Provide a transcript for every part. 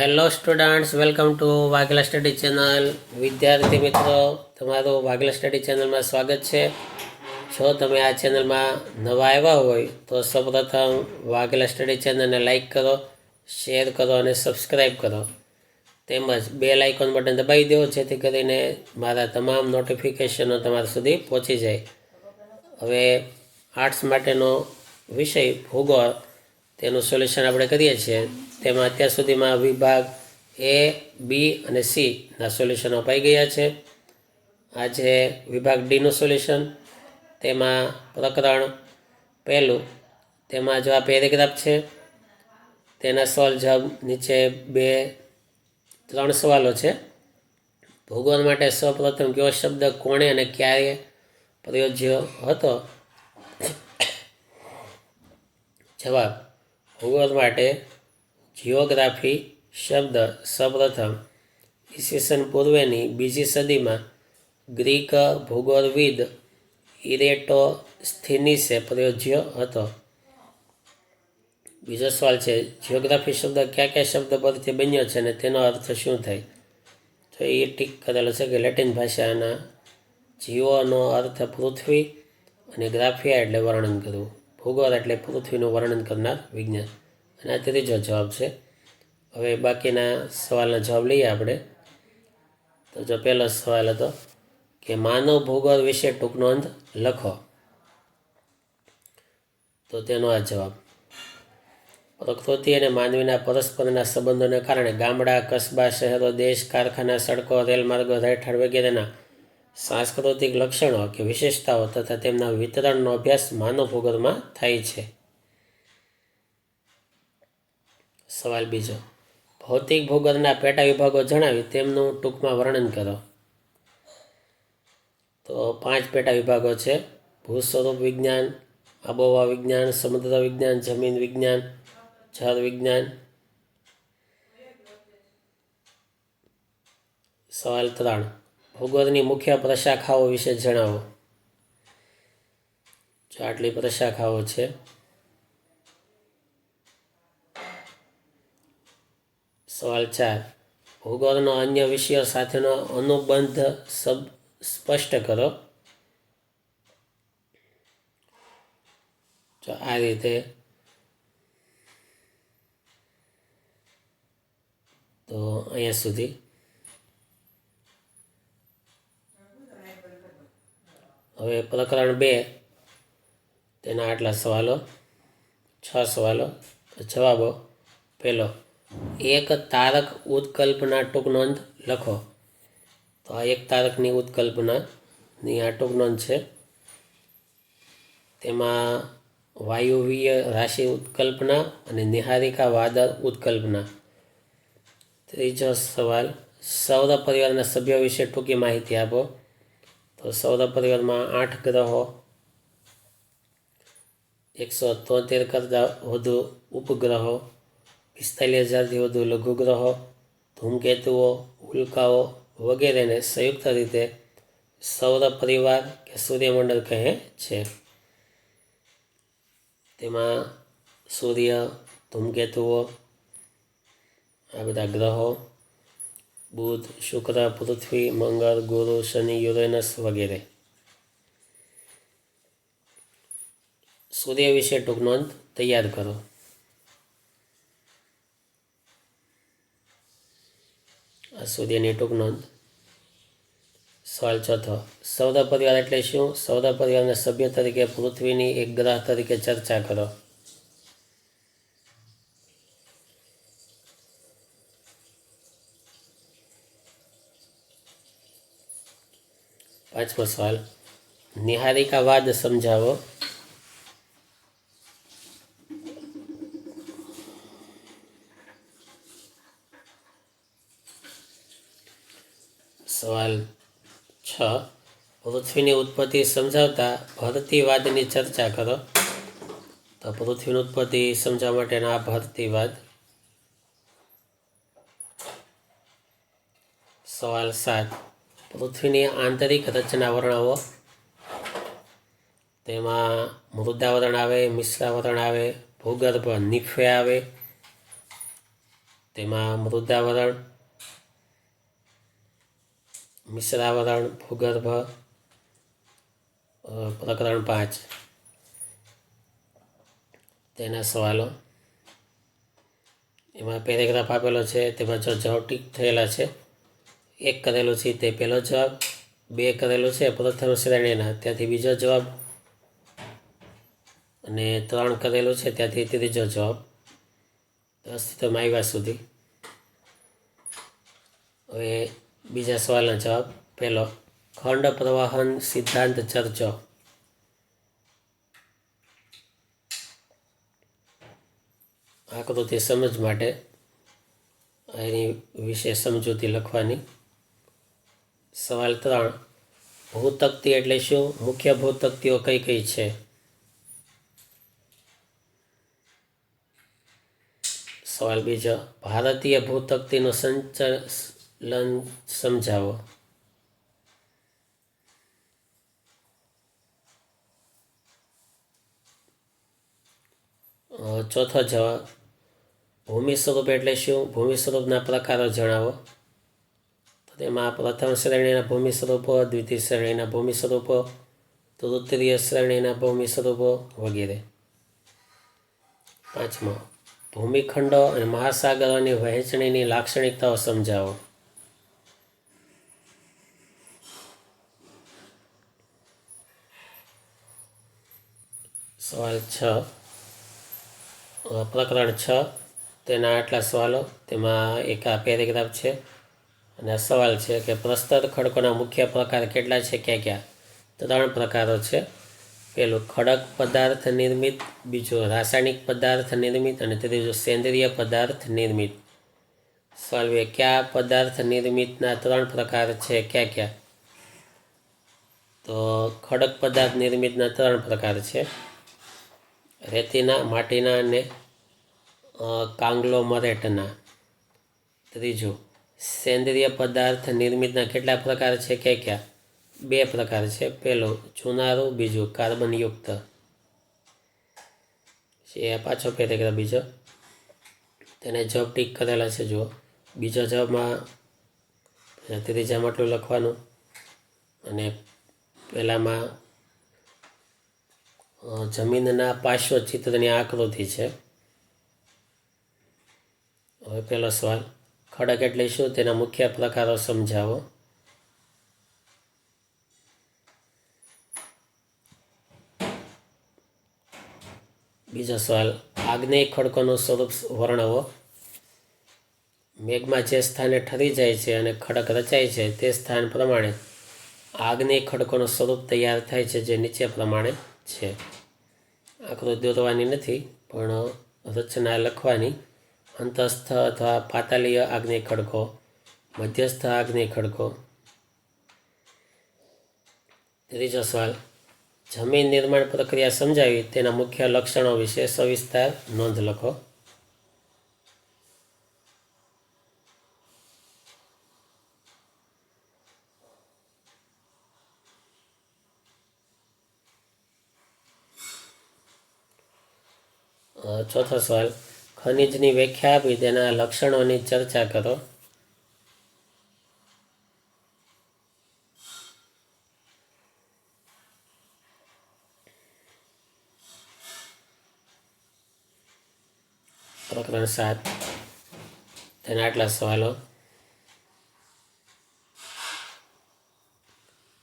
Hello students, welcome to Vaghela study channel. વિદ્યાર્થી મિત્રો, તમારું વાઘેલા સ્ટડી ચેનલમાં સ્વાગત છે. જો તમે આ ચેનલમાં નવા આવ્યા હોય તો સૌપ્રથમ વાઘેલા સ્ટડી ચેનલને લાઈક કરો, શેર કરો અને સબસ્ક્રાઈબ કરો. તેમજ બેલ આઇકોન બટન દબાવી દો જેથી કરીને મારા તમામ નોટિફિકેશનો તમારા સુધી પહોંચી જાય. હવે આર્ટ્સ માટેનો વિષય ભૂગોળ, તેનું સોલ્યુશન આપણે કરીએ છીએ. તેમાં અત્યાર સુધીમાં વિભાગ એ, બી અને સીના સોલ્યુશનો અપાઈ ગયા છે. આજે વિભાગ ડીનું સોલ્યુશન, તેમાં પ્રકરણ પહેલું, તેમાં જો આ પેરેગ્રાફ છે તેના સવાલ જવાબ નીચે 3 સવાલો છે. ભૂગોળ માટે સૌપ્રથમ કયો શબ્દ કોણે અને ક્યારે પ્રયોજ્યો હતો? જવાબ: ભૂગોળ માટે જિયોગ્રાફી શબ્દ સૌપ્રથમ ઈસવીસન પૂર્વેની 2જી સદીમાં ગ્રીક ભૂગોળવિદ ઇરેટોસ્થિનીસે પ્રયોજ્યો હતો. બીજો સવાલ છે, જિયોગ્રાફી શબ્દ કયા કયા શબ્દ પરથી બન્યો છે અને તેનો અર્થ શું થાય? તો એ ટીક કરેલો છે કે લેટિન ભાષાના જીઓનો અર્થ પૃથ્વી અને ગ્રાફિયા એટલે વર્ણન કરવું. ભૂગોળ એટલે પૃથ્વીનું વર્ણન કરનાર વિજ્ઞાન. અને આ ત્રીજો જવાબ છે. હવે બાકીના સવાલના જવાબ લઈએ આપણે. તો જો પહેલો સવાલ હતો કે માનવ ભૂગોળ વિશે ટૂંક નોંધ લખો. તો તેનો આ જવાબ: પ્રકૃતિ અને માનવીના પરસ્પરના સંબંધોને કારણે ગામડા, કસ્બા, શહેરો, દેશ, કારખાના, સડકો, રેલમાર્ગો, રહેઠાણ વગેરેના સાંસ્કૃતિક લક્ષણો કે વિશેષતાઓ તથા તેમના વિતરણનો અભ્યાસ માનવ ભૂગોળમાં થાય છે. સવાલ બીજો, ભૌતિક ભૂગોળના પેટા વિભાગો જણાવી તેમનું ટૂંકમાં વર્ણન કરો. તો 5 પેટા વિભાગો છે: ભૂસ્વરૂપ વિજ્ઞાન, આબોહવા વિજ્ઞાન, સમુદ્ર વિજ્ઞાન, જમીન વિજ્ઞાન, જળ વિજ્ઞાન. સવાલ 3, ભૂગોળની મુખ્ય પ્રશાખાઓ વિશે જણાવો. જો આટલી પ્રશાખાઓ છે. સવાલ 4, ભૂગોળનો અન્ય વિષયો સાથેનો અનુબંધ સ્પષ્ટ કરો. જો આ રીતે તો અહીંયા સુધી. હવે પ્રકરણ 2, તેના આટલા સવાલો, 6 સવાલો. જવાબો: પહેલો, એક તારક ઉત્કલ્પના ટૂંક નોંધ લખો. તો આ એક તારકની ઉત્કલ્પનાની આ ટૂંક નોંધ છે. તેમાં વાયુવીય રાશિ ઉત્કલ્પના અને નિહારિકા વાદળ ઉત્કલ્પના. ત્રીજો સવાલ, સૌર પરિવારના સભ્યો વિશે ટૂંકી માહિતી આપો. તો સૌર પરિવારમાં 8 ગ્રહો, 173 કરતાં વધુ ઉપગ્રહો, 45,000થી વધુ લઘુગ્રહો, ધૂમકેતુઓ, ઉલ્કાઓ વગેરેને સંયુક્ત રીતે સૌર પરિવાર કે સૂર્યમંડળ કહે છે. તેમાં સૂર્ય, ધૂમકેતુઓ, આ બધા ગ્રહો, બુધ, શુક્ર, પૃથ્વી, મંગળ, ગુરુ, શનિ, યુરેનસ વગેરે. સૂર્ય વિશે ટૂંક નોંધ તૈયાર કરો. આ સૂર્યની ટૂંક નોંધ. સવાલ 4, સૌર પરિવાર એટલે શું? સૌર પરિવારના સભ્ય તરીકે પૃથ્વીની એક ગ્રહ તરીકે ચર્ચા કરો. પાંચમો સવાલ, નિહારિકા વાદ સમજાવો. સવાલ 6, પૃથ્વીની ઉત્પત્તિ સમજાવતા ભરતીવાદની ચર્ચા કરો. તો પૃથ્વીની ઉત્પત્તિ સમજાવવા માટેના આ ભરતીવાદ. સવાલ 7, પૃથ્વીની આંતરિક રચના વર્ણવો. તેમાં મૃદાવરણ આવે, મિશ્રાવરણ આવે, ભૂગર્ભ નિફે આવે. તેમાં મૃદાવરણ, મિશ્રાવરણ, ભૂગર્ભ, પ્રકરણ 5 તેના સવાલો. એમાં પેરેગ્રાફ આપેલો છે, તેમાં જો જવાબ ટીક થયેલા છે, 1 કરેલું છે તે પહેલો જવાબ, 2 કરેલું છે પ્રથમ શ્રેણીના ત્યાંથી બીજો જવાબ, અને 3 કરેલું છે ત્યાંથી ત્રીજો જવાબ અસ્તિત્વમાં આવ્યા સુધી. હવે બીજા સવાલના જવાબ. પહેલો, ખંડ પ્રવાહન સિદ્ધાંત ચર્ચો. આકૃતિ સમજ માટે એની વિશે સમજૂતી લખવાની. સવાલ 3, ભૂતક્તિ એટલે શું? મુખ્ય ભૂતક્તિઓ કઈ કઈ છે? સવાલ બીજો, ભારતીય ભૂતક્તિનું સંચાલન સમજાવો. ચોથો જવાબ, ભૂમિ સ્વરૂપ એટલે શું? ભૂમિ સ્વરૂપના પ્રકારો જણાવો. તો તેમાં પ્રથમ શ્રેણીના ભૂમિ સ્વરૂપો, દ્વિતીય શ્રેણીના ભૂમિ સ્વરૂપો, તૃતીય શ્રેણીના ભૂમિ સ્વરૂપો વગેરે. 5મો, ભૂમિખંડો અને મહાસાગરોની વહેંચણીની લાક્ષણિકતાઓ સમજાવો. સવાલ 6, પ્રકરણ 6 તેના આટલા સવાલો. તેમાં એક આ પેરેગ્રાફ છે અને આ સવાલ છે કે પ્રસ્તુત ખડકોના મુખ્ય પ્રકાર કેટલા છે, ક્યાં ક્યાં? 3 પ્રકારો છે. પહેલું ખડક પદાર્થ નિર્મિત, બીજું રાસાયણિક પદાર્થ નિર્મિત અને ત્રીજું સેન્દ્રિય પદાર્થ નિર્મિત. સવાલ 2, કયા પદાર્થ નિર્મિતના 3 પ્રકાર છે, ક્યાં ક્યાં? તો ખડક પદાર્થ નિર્મિતના 3 પ્રકાર છે, રેતીના, માટીના અને કાંગ્લોમરેટના. ત્રીજું, સેન્દ્રિય પદાર્થ નિર્મિતના કેટલા પ્રકાર છે, ક્યાં ક્યાં? 2 પ્રકાર છે. પહેલું ચુનારું, બીજું કાર્બનયુક્ત. એ પાછો પેરેગ્રાફ બીજો, તેને જવાબ ટીક કરેલા છે જુઓ. બીજો જવાબમાં ત્રીજામાં આટલું લખવાનું અને પહેલામાં જમીનના પાર્શ્વચિત્રની આકૃતિ છે. હવે પહેલો સવાલ, ખડક એટલે શું? તેના મુખ્ય પ્રકારો સમજાવો. બીજો સવાલ, આગ્નેય ખડકોનું સ્વરૂપ વર્ણવો. મેઘમાં જે સ્થાને ઠરી જાય છે અને ખડક રચાય છે તે સ્થાન પ્રમાણે આગ્નેય ખડકોનું સ્વરૂપ તૈયાર થાય છે, જે નીચે પ્રમાણે છે. આકૃતિ દોરવાની નથી પણ રચના લખવાની. અંતસ્થ અથવા પાતાલીય આગ્નેય ખડકો, મધ્યસ્થ આગ્નેય ખડકો. ત્રીજો સવાલ, જમીન નિર્માણ પ્રક્રિયા સમજાવી તેના મુખ્ય લક્ષણો વિશે સવિસ્તાર નોંધ લખો. ચોથો સવાલ, ખનિજની વ્યાખ્યા આપી તેના લક્ષણોની ચર્ચા કરો. પ્રકરણ 7 તેના આટલા સવાલો.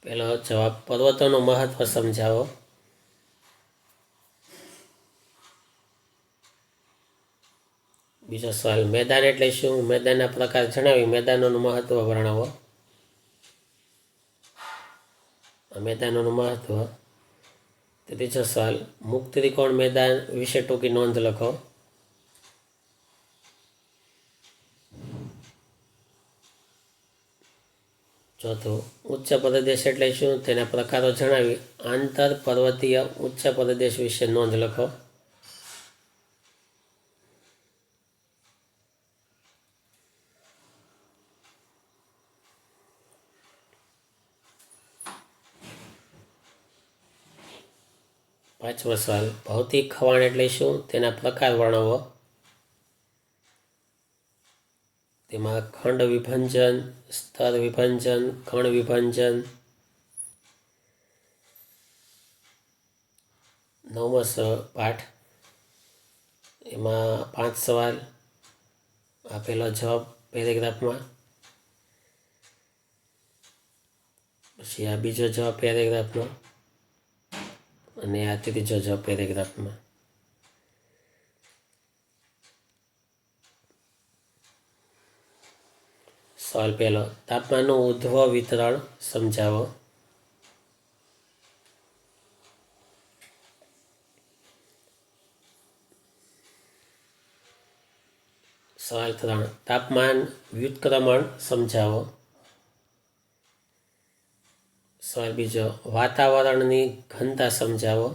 પહેલો જવાબ, પર્વતોનું મહત્વ સમજાવો. બીજો સવાલ, મેદાન એટલે શું? મેદાનના પ્રકાર જણાવી મેદાનોનું મહત્વ વર્ણવો. મેદાનોનું મહત્વ. ત્રીજો સવાલ, મુક્ત ત્રિકોણ મેદાન વિશે ટૂંકી નોંધ લખો. ચોથું, ઉચ્ચ પ્રદેશ એટલે શું? તેના પ્રકારો જણાવી આંતર પર્વતીય ઉચ્ચ પ્રદેશ વિશે નોંધ લખો. પાંચમો સવાલ, ભૌતિક ખવાણ એટલે શું? તેના પ્રકાર વર્ણવો. તેમાં ખંડ વિભંજન, સ્તર વિભંજન, કણ વિભંજન. 9મો પાઠ, એમાં 5 સવાલ. આપેલો જવાબ પેરેગ્રાફમાં, પછી આ બીજો જવાબ પેરેગ્રાફનો અને આ ત્રીજો જવાબ પેરેગ્રાફમાં. સવાલ પહેલો, તાપમાનનું ઉદ્ભવ વિતરણ સમજાવો. સવાલ 3, તાપમાન વ્યુત્ક્રમણ સમજાવો. સવાલ બીજો, વાતાવરણની ઘનતા સમજાવો.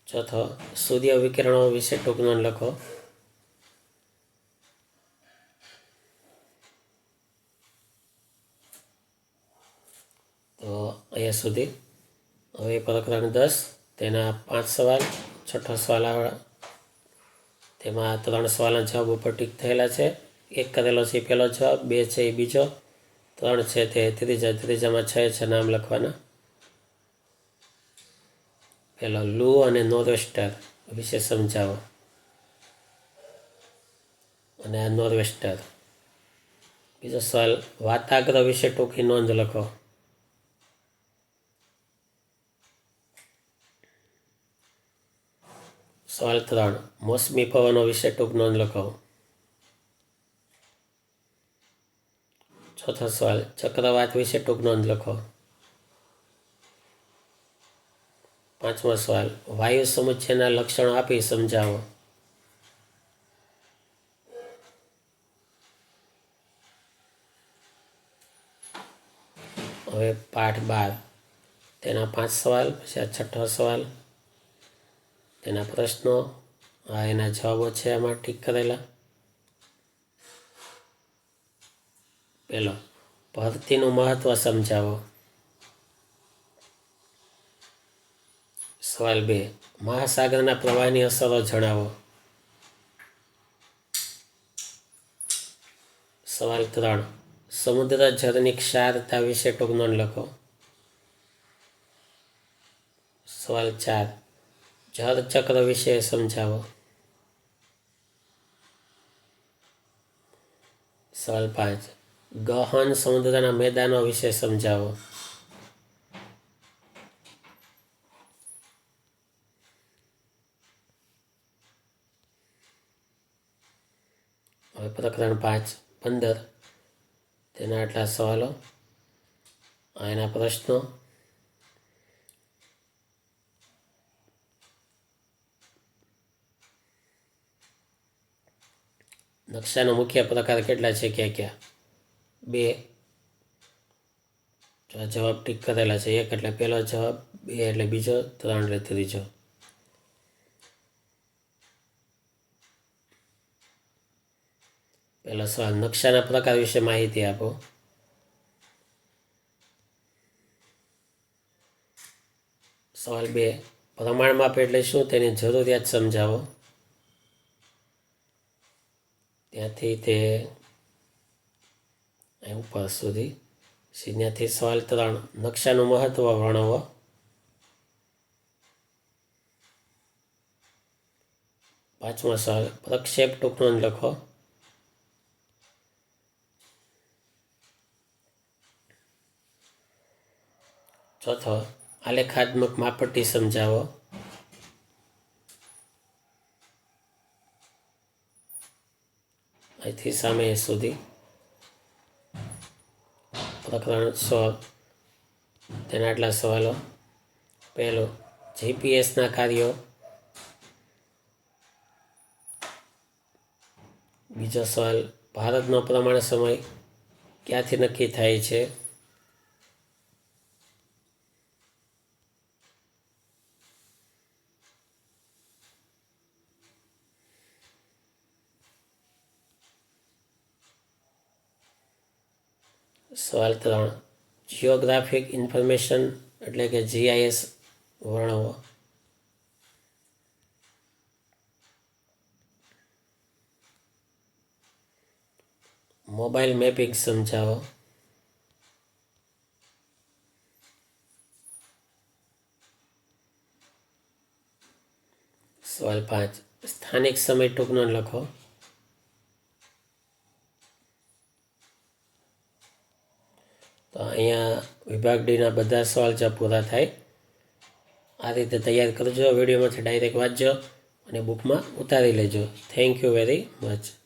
ચોથો, સૂર્ય વિકિરણો વિશે ટૂંક નોંધ લખો. તો અહીંયા સુધી. હવે પ્રકરણ 10, તેના 5 સવાલ. છઠ્ઠો સવાલ આવે, તેમાં 3 સવાલના જવાબ ઉપર ટીક થયેલા છે. 1 કરેલો છે એ પહેલો જવાબ, 2 છે એ બીજો, 3 છે તે ત્રીજામાં 6 નામ લખવાના. પહેલો, લૂ અને નોર્વેસ્ટર વિશે સમજાવો. અને આ નોર્વેસ્ટર. બીજો સવાલ, વાતાગ્રહ વિશે ટૂંકી નોંધ લખો. સવાલ 3, મોસમી પવનો વિશે ટૂંક નોંધ લખો. ચોથો સવાલ, ચક્રવાત વિશે ટૂંક નોંધ લખો. 5મો સવાલ, વાયુ સમુચ્ચયના લક્ષણો આપી સમજાવો. હવે પાઠ 12, તેના 5 સવાલ. પછી આ છઠ્ઠો સવાલ, તેના પ્રશ્નો, આ એના જવાબો છે આમાં ટીક કરેલા. પહેલો, ભરતીનું મહત્વ સમજાવો. સવાલ 2, મહાસાગરના પ્રવાહની અસરો જણાવો. સવાલ 3, સમુદ્ર જળની ક્ષારતા વિશે ટૂંક નોંધ લખો. સવાલ 4, જળચક્ર વિશે સમજાવો. સવાલ 5, ગહન સમુદ્રના મેદાનો વિશે સમજાવો. હવે પ્રકરણ 5, 15, તેના આટલા સવાલો, એના પ્રશ્નો. નકશાનો મુખ્ય પ્રકાર કેટલા છે, ક્યાં ક્યાં? 2. જવાબ ટીક કરેલા છે. 1 એટલે પહેલો જવાબ, 2 એટલે બીજો, 3 એટલે ત્રીજો. પહેલો સવાલ, નકશાના પ્રકાર વિશે માહિતી આપો. સવાલ 2, પ્રમાણમાપ એટલે શું, તેની જરૂરિયાત સમજાવો. ત્યાંથી તે ઉપર સુધી. ત્યાંથી સવાલ 3, નકશાનું મહત્વ વર્ણવો. પાંચમો સવાલ, પ્રક્ષેપ ટૂંક નોંધ લખો. ચોથો, આલેખાત્મક માપપટ્ટી સમજાવો. અહીંથી સામે સુધી. પ્રકરણ 16, તેના આટલા સવાલો. પહેલો, જીપીએસના કાર્યો. બીજો સવાલ, ભારતનો પ્રમાણ સમય ક્યાંથી નક્કી થાય છે. સવાલ 3, જિયોગ્રાફિક ઇન્ફોર્મેશન એટલે કે GIS વર્ણવો. મોબાઈલ મેપિંગ સમજાવો. સવાલ 5. સ્થાનિક સમય ટૂંકનો લખો. તો અહીંયા વિભાગ ડીના બધા સવાલ જ પૂરા થાય. આ રીતે તૈયાર કરજો, વિડીયોમાંથી ડાયરેક્ટ વાંચજો અને બુકમાં ઉતારી લેજો. Thank you very much.